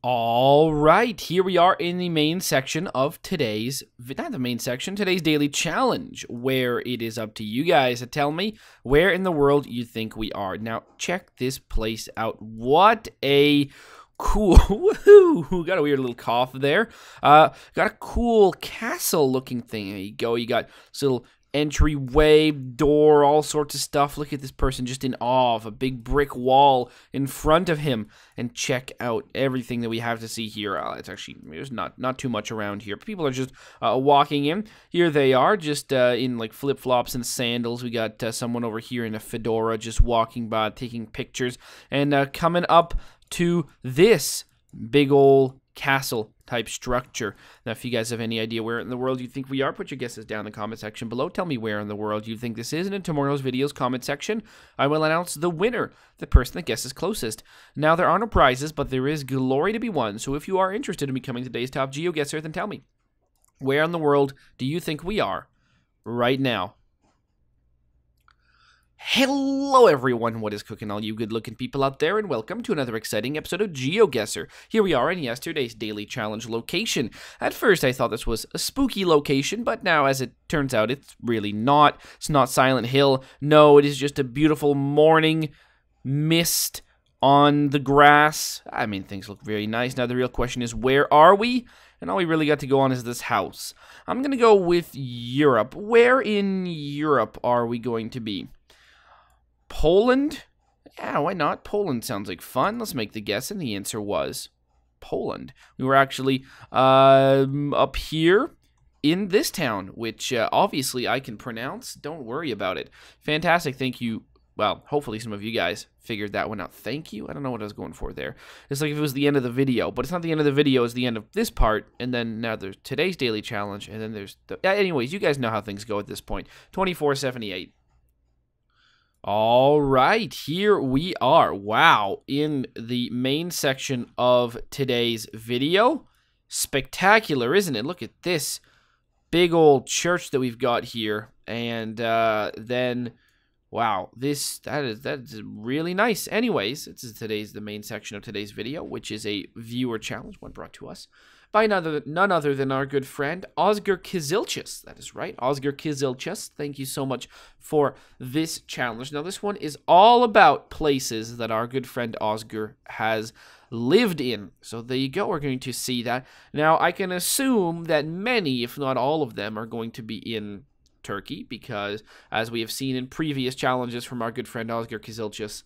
All right, here we are in the main section of today's, not the main section, today's daily challenge, where it is up to you guys to tell me where in the world you think we are. Now, check this place out. What a cool, woohoo, got a weird little cough there. Got a cool castle looking thing. There you go, you got this little entryway, door, all sorts of stuff. Look at this person just in awe of a big brick wall in front of him. And check out everything that we have to see here. It's actually, there's not too much around here. People are just walking in. Here they are, just in like flip-flops and sandals. We got someone over here in a fedora just walking by, taking pictures. And coming up to this big old castle type structure. Now, if you guys have any idea where in the world you think we are, put your guesses down in the comment section below. Tell me where in the world you think this is, and in tomorrow's video's comment section, I will announce the winner, the person that guesses closest. Now, there are no prizes, but there is glory to be won, so if you are interested in becoming today's top GeoGuessr, then tell me, where in the world do you think we are right now? Hello everyone, what is cooking all you good looking people out there, and welcome to another exciting episode of GeoGuessr. Here we are in yesterday's daily challenge location. At first I thought this was a spooky location, but now as it turns out it's really not. It's not Silent Hill. No, it is just a beautiful morning mist on the grass. I mean, things look very nice. Now the real question is, where are we? And all we really got to go on is this house. I'm going to go with Europe. Where in Europe are we going to be? Poland? Yeah, why not? Poland sounds like fun. Let's make the guess, and the answer was Poland. We were actually up here in this town, which obviously I can pronounce. Don't worry about it. Fantastic. Thank you. Well, hopefully some of you guys figured that one out. Thank you. I don't know what I was going for there. It's like if it was the end of the video, but it's not the end of the video. It's the end of this part, and then now there's today's daily challenge, and then there's the... Anyways, you guys know how things go at this point. 2478. All right, here we are. Wow, in the main section of today's video. Spectacular, isn't it? Look at this big old church that we've got here. And then, wow, that is really nice. Anyways, this is the main section of today's video, which is a viewer challenge, one brought to us by none other than our good friend, Oscar Kizilchis. That is right, Oscar Kizilchis. Thank you so much for this challenge. Now, this one is all about places that our good friend Oscar has lived in. So there you go, we're going to see that. Now, I can assume that many, if not all of them, are going to be in Turkey, because as we have seen in previous challenges from our good friend Oscar Kizilchis,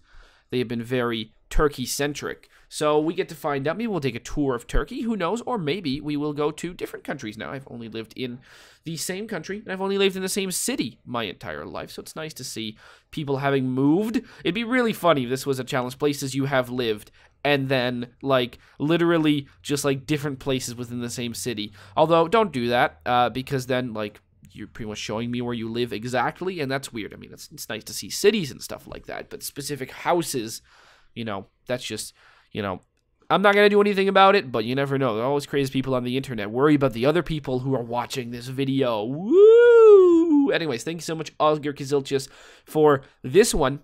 they have been very Turkey-centric. So we get to find out. Maybe we'll take a tour of Turkey. Who knows? Or maybe we will go to different countries now. I've only lived in the same country, and I've only lived in the same city my entire life. So it's nice to see people having moved. It'd be really funny if this was a challenge, places you have lived, and then, like, literally just, like, different places within the same city. Although, don't do that, because then, like, you're pretty much showing me where you live exactly, and that's weird. I mean, it's nice to see cities and stuff like that, but specific houses, you know, that's just, you know, I'm not going to do anything about it, but you never know. There are always crazy people on the internet. Worry about the other people who are watching this video. Woo! Anyways, thank you so much, Oscar Kizilchis, for this one.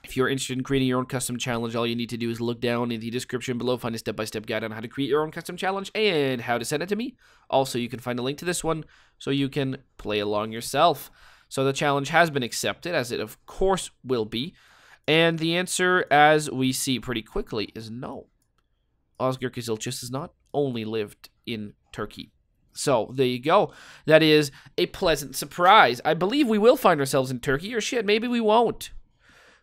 If you're interested in creating your own custom challenge, all you need to do is look down in the description below, find a step-by-step guide on how to create your own custom challenge and how to send it to me. Also, you can find a link to this one so you can play along yourself. So the challenge has been accepted, as it of course will be. And the answer, as we see pretty quickly, is no. Oscar Kizilchis has not only lived in Turkey. So, there you go. That is a pleasant surprise. I believe we will find ourselves in Turkey, or shit, maybe we won't.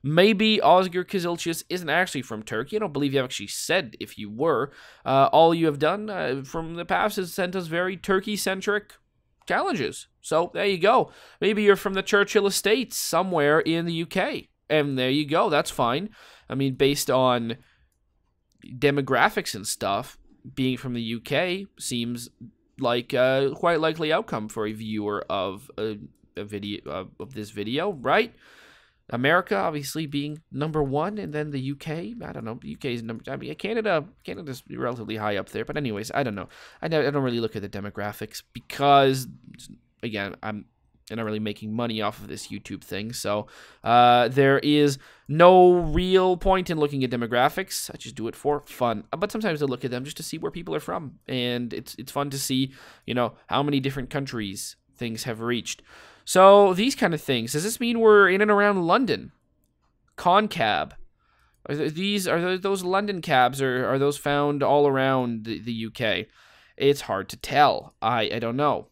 Maybe Oscar Kizilchis isn't actually from Turkey. I don't believe you actually said if you were. All you have done from the past is sent us very Turkey-centric challenges. So, there you go. Maybe you're from the Churchill Estates somewhere in the UK. And there you go. That's fine. I mean, based on demographics and stuff, being from the UK seems like a quite likely outcome for a viewer of a video of this video, right? America obviously being #1, and then the UK. I don't know. The UK is I mean, Canada's relatively high up there. But anyways, I don't know. I don't really look at the demographics because, again, and not really making money off of this YouTube thing. So there is no real point in looking at demographics. I just do it for fun. But sometimes I look at them just to see where people are from. And it's fun to see, you know, how many different countries things have reached. So these kind of things. Does this mean we're in and around London? Concab. Are those London cabs, or are those found all around the UK? It's hard to tell. I don't know.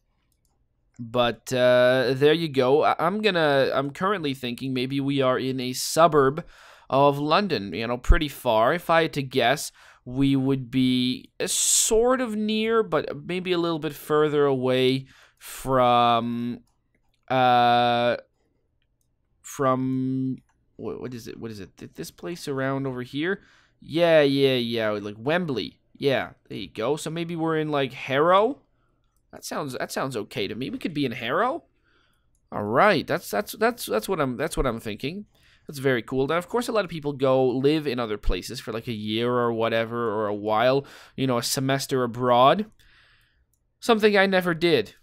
But there you go. I'm currently thinking maybe we are in a suburb of London, you know, pretty far. If I had to guess, we would be sort of near, but maybe a little bit further away from what is it? What is it? This place around over here? Yeah, like Wembley. Yeah, there you go. So maybe we're in like Harrow. That sounds okay to me. We could be in Harrow. All right, that's what I'm thinking. That's very cool. Now, of course, a lot of people go live in other places for like a year or whatever, or a while. You know, a semester abroad. Something I never did.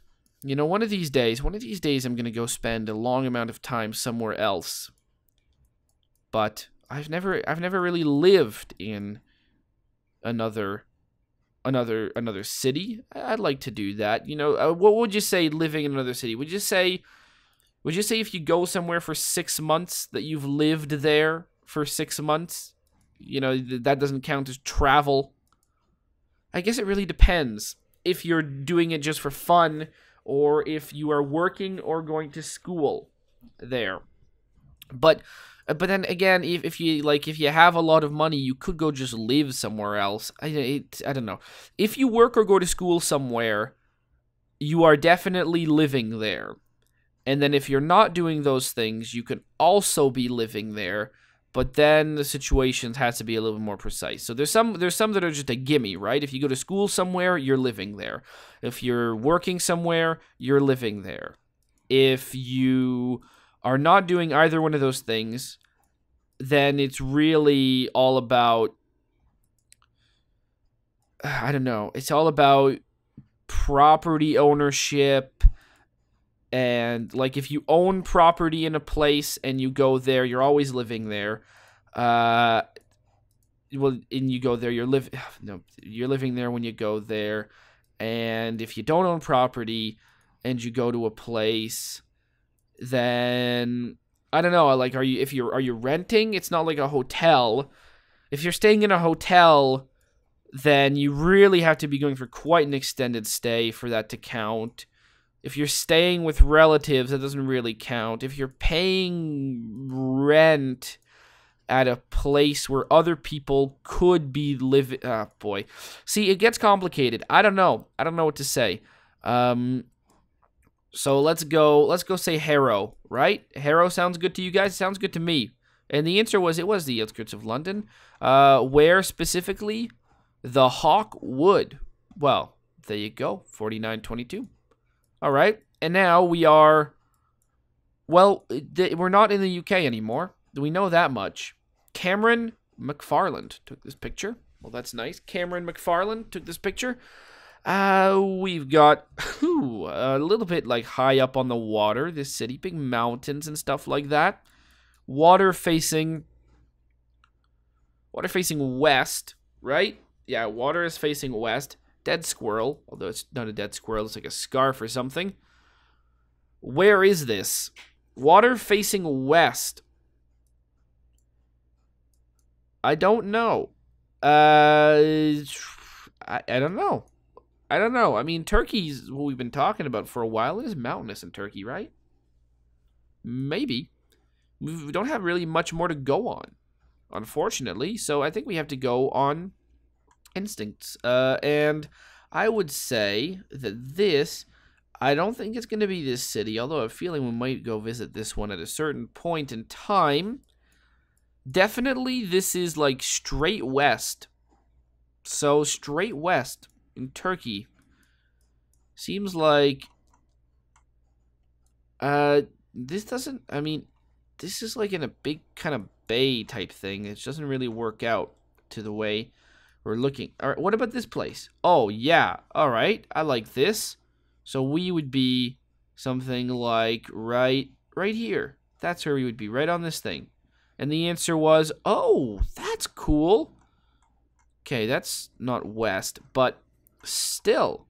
You know, one of these days, I'm gonna go spend a long amount of time somewhere else. But I've never really lived in another city. I'd like to do that. You know, what would you say living in another city? Would you say if you go somewhere for 6 months that you've lived there for 6 months? You know, that doesn't count as travel. I guess it really depends if you're doing it just for fun, or if you are working or going to school there. But then again, if you have a lot of money, you could go just live somewhere else. I don't know. If you work or go to school somewhere, you are definitely living there. And then if you're not doing those things, you can also be living there. But then the situations has to be a little bit more precise. So there's some that are just a gimme, right? If you go to school somewhere, you're living there. If you're working somewhere, you're living there. If you are not doing either one of those things, then it's really all about, I don't know, it's all about property ownership. And like if you own property in a place and you go there, you're always living there. And you go there, you're living there when you go there. And if you don't own property and you go to a place, then I don't know, like are you renting? It's not like a hotel. If you're staying in a hotel, then you really have to be going for quite an extended stay for that to count. If you're staying with relatives, that doesn't really count. If you're paying rent at a place where other people could be living, boy. See, it gets complicated. I don't know what to say. So let's go say Harrow, right? Harrow sounds good to you guys? Sounds good to me. And the answer was, it was the outskirts of London. Where specifically? The Hawk Wood. Well, there you go. 4922. All right. And now we are, well, we're not in the UK anymore. We know that much. Cameron McFarland took this picture. Well, that's nice. Cameron McFarland took this picture. We've got a little bit like high up on the water, this city, big mountains and stuff like that. Water facing west, right? Yeah, water is facing west. Dead squirrel, although it's not a dead squirrel, it's like a scarf or something. Where is this? Water facing west. I don't know. I don't know. I don't know. I mean, Turkey's what we've been talking about for a while. It is mountainous in Turkey, right? Maybe. We don't have really much more to go on, unfortunately. So I think we have to go on instincts. And I would say that this, I don't think it's going to be this city, although I have a feeling we might go visit this one at a certain point in time. Definitely this is like straight west. So straight west in Turkey. Seems like this doesn't, I mean, this is like in a big kind of bay type thing. It doesn't really work out to the way we're looking. All right, what about this place? Oh, yeah. All right. I like this. So we would be something like right here. That's where we would be, right on this thing. And the answer was, oh, that's cool. Okay, that's not west, but still.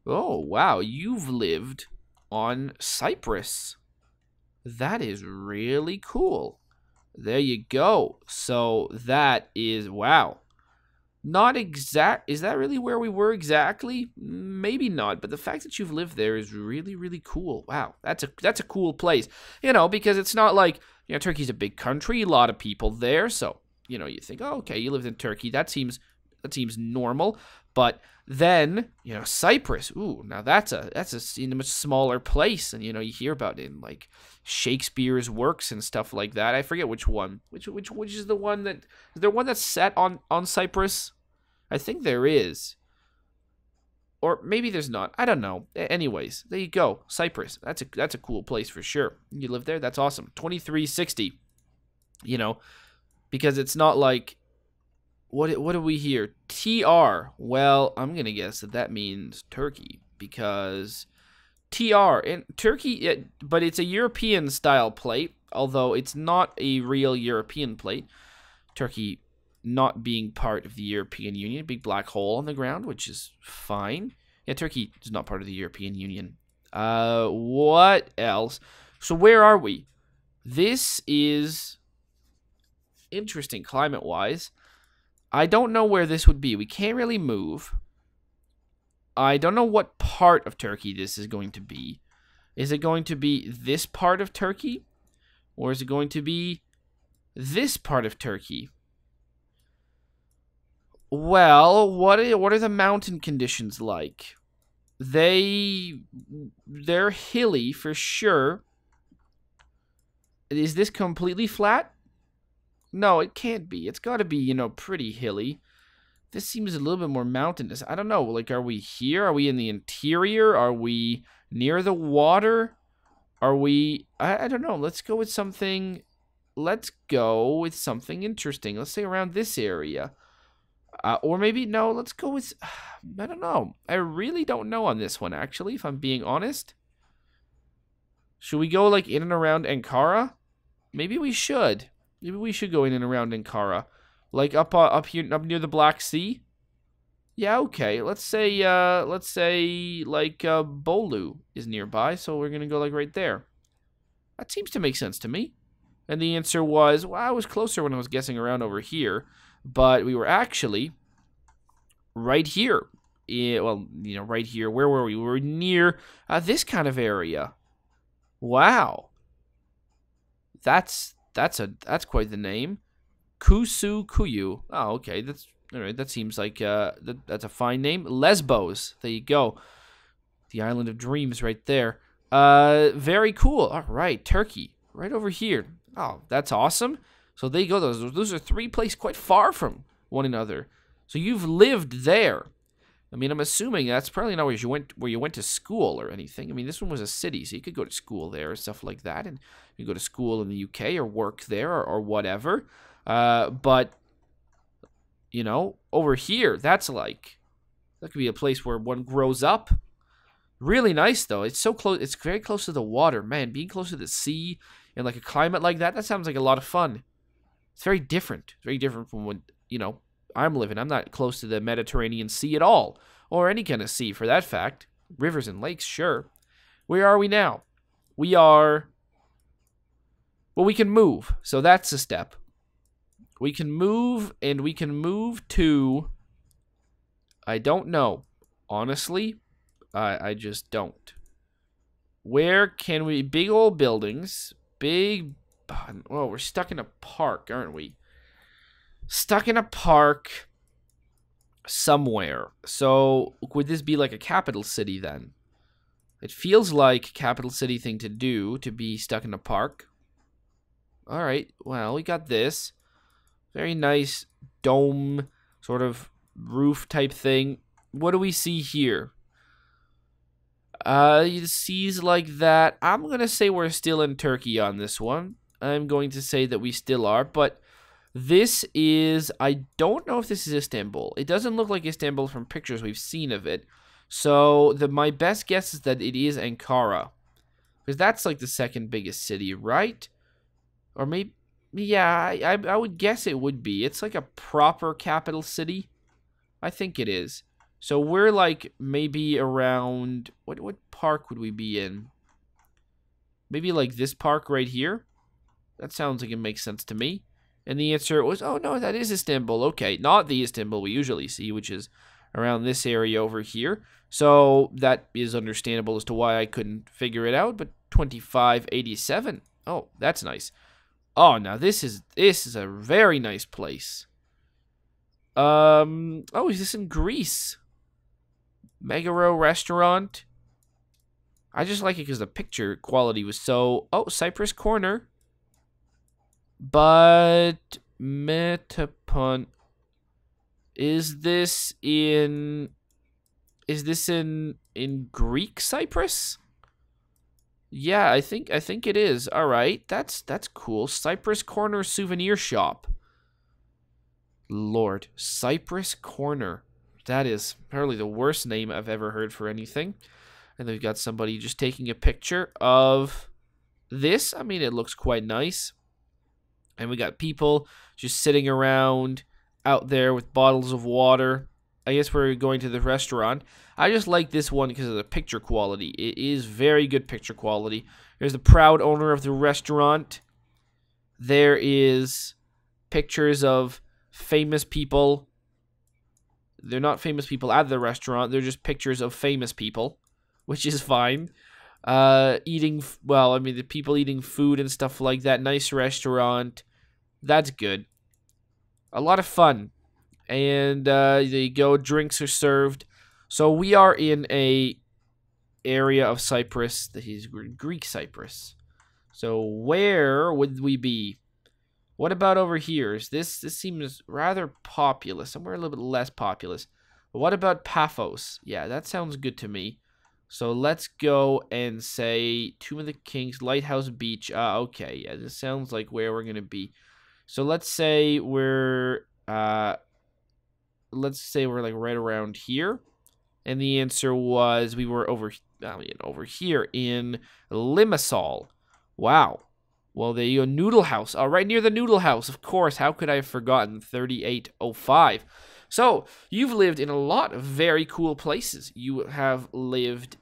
Oh, wow, you've lived on Cyprus. That is really cool. There you go. So that is, wow. Not exact. Is that really where we were exactly? Maybe not. But the fact that you've lived there is really, really cool. Wow, that's a cool place. You know, because it's not like, you know, Turkey's a big country, a lot of people there. So, you know, you think, oh, okay, you lived in Turkey. That seems normal. But then, you know, Cyprus. Ooh, now that's a much smaller place, and you know, you hear about it in like Shakespeare's works and stuff like that. I forget which one. Which is the one that is there one that's set on Cyprus? I think there is. Or maybe there's not. I don't know. Anyways, there you go. Cyprus. That's a cool place for sure. You live there? That's awesome. 2360. You know, because it's not like what do we hear? TR. Well, I'm going to guess that means Turkey because TR in Turkey, but it's a European style plate, although it's not a real European plate. Turkey not being part of the European Union, big black hole on the ground, which is fine. Yeah, Turkey is not part of the European Union. What else? So where are we? This is interesting climate-wise. I don't know where this would be. We can't really move. I don't know what part of Turkey this is going to be. Is it going to be this part of Turkey? Or is it going to be this part of Turkey? Well, what are the mountain conditions like? They're hilly for sure. Is this completely flat? No, it can't be. It's got to be, you know, pretty hilly. This seems a little bit more mountainous. I don't know. Like, are we here? Are we in the interior? Are we near the water? Are we... I don't know. Let's go with something... Let's go with something interesting. Let's say around this area. Or maybe, no, let's go with... I don't know. I really don't know on this one, actually, if I'm being honest. Should we go, like, in and around Ankara? Maybe we should. Maybe we should go in and around Ankara. Like, up here, up near the Black Sea? Yeah, okay. Let's say, like, Bolu is nearby, so we're gonna go, like, right there. That seems to make sense to me. And the answer was, well, I was closer when I was guessing around over here, but we were actually right here. Yeah, well, you know, right here. Where were we? We were near this kind of area. Wow. That's quite the name. Kusu Kuyu. Oh, okay. That's all right. That seems like that's a fine name. Lesbos. There you go. The island of dreams, right there. Very cool. All right, Turkey, right over here. Oh, that's awesome. So there you go. Those are three places quite far from one another. So you've lived there. I mean, I'm assuming that's probably not where you went to school or anything. I mean, this one was a city, so you could go to school there or stuff like that, and you go to school in the UK or work there or whatever. But you know, over here, that could be a place where one grows up. Really nice though. It's so close. It's very close to the water, man. Being close to the sea and like a climate like that, that sounds like a lot of fun. It's very different. It's very different from when, you know, I'm living. I'm not close to the Mediterranean Sea at all, or any kind of sea for that fact. Rivers and lakes, sure. Where are we now? We are... Well, we can move, so that's a step. We can move, and we can move to... I don't know. Honestly, I just don't. Where can we... Big old buildings. Big... Well, we're stuck in a park, aren't we? Stuck in a park somewhere. So, would this be like a capital city then? It feels like a capital city thing to do, to be stuck in a park. Alright, well, we got this. Very nice dome, sort of roof type thing. What do we see here? Seas like that. I'm going to say we're still in Turkey on this one. I'm going to say that we still are, but... This is, I don't know if this is Istanbul. It doesn't look like Istanbul from pictures we've seen of it. So my best guess is that it is Ankara. Because that's like the second biggest city, right? Or maybe, yeah, I would guess it would be. It's like a proper capital city. I think it is. So we're like maybe around, what park would we be in? Maybe like this park right here? That sounds like it makes sense to me. And the answer was, oh no, that is Istanbul. Okay, not the Istanbul we usually see, which is around this area over here. So that is understandable as to why I couldn't figure it out. But 2587. Oh, that's nice. Oh, now this is a very nice place. Oh, is this in Greece? Megaro restaurant. I just like it because the picture quality was so... Oh, Cyprus Corner. But Metapon, is this in Greek Cyprus? Yeah, I think it is. All right, that's cool. Cyprus Corner souvenir shop. Lord, Cyprus Corner. That is probably the worst name I've ever heard for anything. And they've got somebody just taking a picture of this. I mean, it looks quite nice. And we got people just sitting around out there with bottles of water. I guess we're going to the restaurant. I just like this one because of the picture quality. It is very good picture quality. There's the proud owner of the restaurant. There is pictures of famous people. They're not famous people at the restaurant. They're just pictures of famous people, which is fine. Well, I mean, the people eating food and stuff like that. Nice restaurant. That's good. A lot of fun. And there you go. Drinks are served. So we are in a area of Cyprus that is Greek Cyprus. So where would we be? What about over here? This seems rather populous. Somewhere a little bit less populous. But what about Paphos? Yeah, that sounds good to me. So let's go and say Tomb of the Kings, Lighthouse Beach. Okay, yeah, this sounds like where we're gonna be. So let's say we're like right around here, and the answer was we were over here in Limassol. Wow. Well, there you go, Noodle House. Oh, right near the Noodle House, of course. How could I have forgotten? 3805. So you've lived in a lot of very cool places. You have lived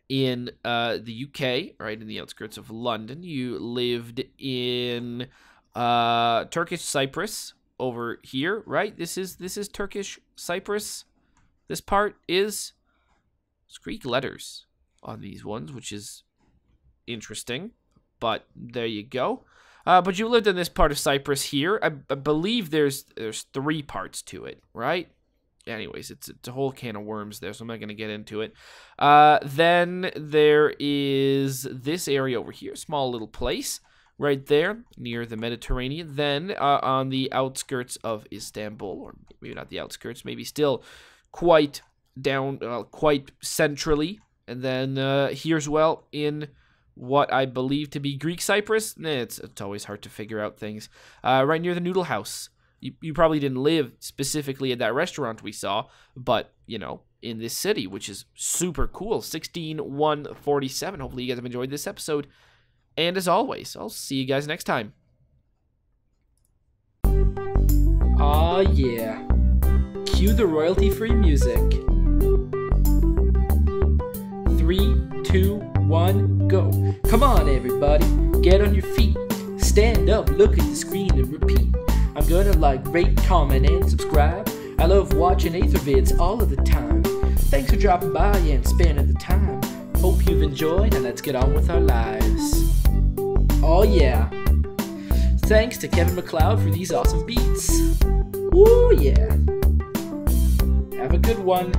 in the UK, right, in the outskirts of London. You lived in Turkish Cyprus over here, right? This is Turkish Cyprus. This part is Greek letters on these ones, which is interesting. But there you go. But you lived in this part of Cyprus here. I believe there's 3 parts to it, right? Anyways, it's a whole can of worms there, so I'm not going to get into it. Then there is this area over here, small little place right there near the Mediterranean. Then on the outskirts of Istanbul, or maybe not the outskirts, maybe still quite down, quite centrally. And then here's, well, in what I believe to be Greek Cyprus. It's always hard to figure out things. Right near the Noodle House. You probably didn't live specifically at that restaurant we saw, but, you know, in this city, which is super cool. 16147. Hopefully you guys have enjoyed this episode. And as always, I'll see you guys next time. Aw, yeah. Cue the royalty-free music. 3, 2, 1, go. Come on, everybody. Get on your feet. Stand up, look at the screen, and repeat. I'm gonna like, rate, comment, and subscribe. I love watching Ather vids all of the time. Thanks for dropping by and spending the time. Hope you've enjoyed, and let's get on with our lives. Oh yeah. Thanks to Kevin MacLeod for these awesome beats. Woo yeah. Have a good one.